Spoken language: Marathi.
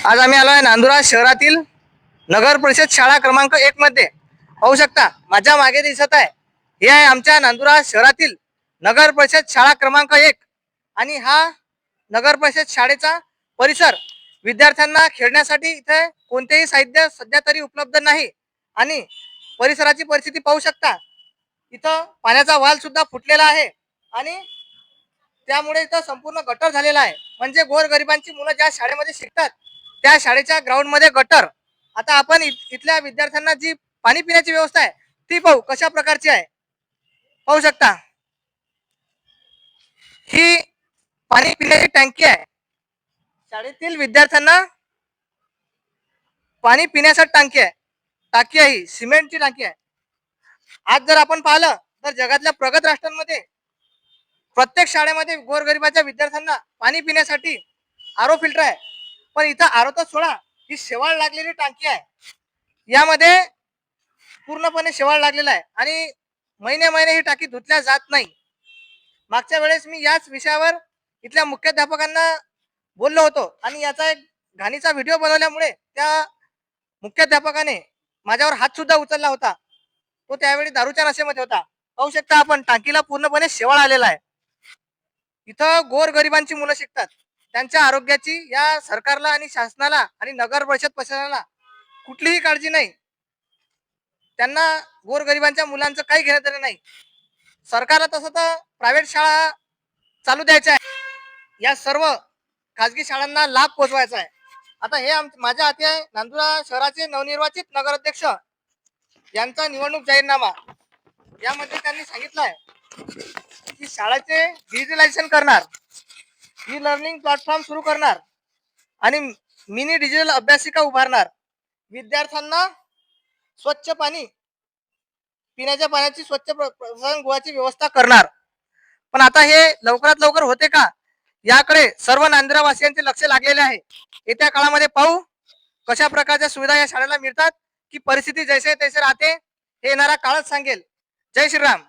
आज आम्ही आलो आहे नांदुरा शहरातील नगर परिषद शाळा क्रमांक 1 मध्ये. पाहू शकता माझ्या मागे दिसत आहे, हे आहे आमच्या नांदुरा शहरातील नगर परिषद शाळा क्रमांक 1. आणि हा नगर परिषद शाळेचा परिसर विद्यार्थ्यांना खेळण्यासाठी इथे कोणतेही साहित्य सध्या तरी उपलब्ध नाही. आणि परिसराची परिस्थिती पाहू शकता, इथं पाण्याचा वाल सुद्धा फुटलेला आहे आणि त्यामुळे इथं संपूर्ण गटर झालेला आहे. म्हणजे गोरगरिबांची मुलं ज्या शाळेमध्ये शिकतात त्या शाळेच्या ग्राउंड मध्ये गटर. आता आपण इथल्या विद्यार्थ्यांना जी पाणी पिण्याची व्यवस्था आहे ती पाहू कशा प्रकारची आहे. पाहू शकता ही पाणी पिण्याची टँकी आहे. शाळेतील विद्यार्थ्यांना पाणी पिण्यासाठी टाकी आहे, सिमेंटची टाकी आहे. आज जर आपण पाहिलं तर जगातल्या प्रगत राष्ट्रांमध्ये प्रत्येक शाळेमध्ये गोरगरिबाच्या विद्यार्थ्यांना पाणी पिण्यासाठी आरो फिल्टर आहे. पण इथं आरो तर सोडा, ही शेवाळ लागलेली टाकी आहे. यामध्ये पूर्णपणे शेवाळ लागलेला आहे आणि महिने महिने ही टाकी धुतल्या जात नाही. मागच्या वेळेस मी याच विषयावर इथल्या मुख्याध्यापकांना बोललो होतो आणि याचा एक घाणीचा व्हिडिओ बनवल्यामुळे त्या मुख्याध्यापकाने माझ्यावर हात सुद्धा उचलला होता. तो त्यावेळी दारूच्या नशेमध्ये होता. पाहू शकता आपण टाकीला पूर्णपणे शेवाळ आलेला आहे. इथं गोरगरिबांची मुलं शिकतात, त्यांच्या आरोग्याची या सरकारला आणि शासनाला आणि नगर परिषद प्रशासनाला कुठलीही काळजी नाही. त्यांना गोरगरिबांच्या मुलांचं काही घेणं देणं नाही. सरकारला तसं तर प्रायव्हेट शाळा चालू द्यायच्या आहे, या सर्व खाजगी शाळांना लाभ पोहोचवायचा आहे. आता हे माझ्या हाती आहे नांदुरा शहराचे नवनिर्वाचित नगराध्यक्ष यांचा निवडणूक जाहीरनामा. यामध्ये त्यांनी सांगितलं आहे की शाळेचे डिजिटलायझेशन करणार, ई लर्निंग प्लॅटफॉर्म सुरू करणार आणि मिनी डिजिटल अभ्यासिका उभारणार. विद्यार्थ्यांना स्वच्छ पाणी, पिण्याच्या पाण्याची स्वच्छ गुळाची व्यवस्था करणार. पण आता हे लवकरात लवकर होते का, याकडे सर्व नांदुरावासियांचे लक्ष लागलेले आहे. येत्या काळामध्ये पाहू कशा प्रकारच्या सुविधा या शाळेला मिळतात, की परिस्थिती जैसे तैसे राहते हे येणारा काळच सांगेल. जय श्रीराम.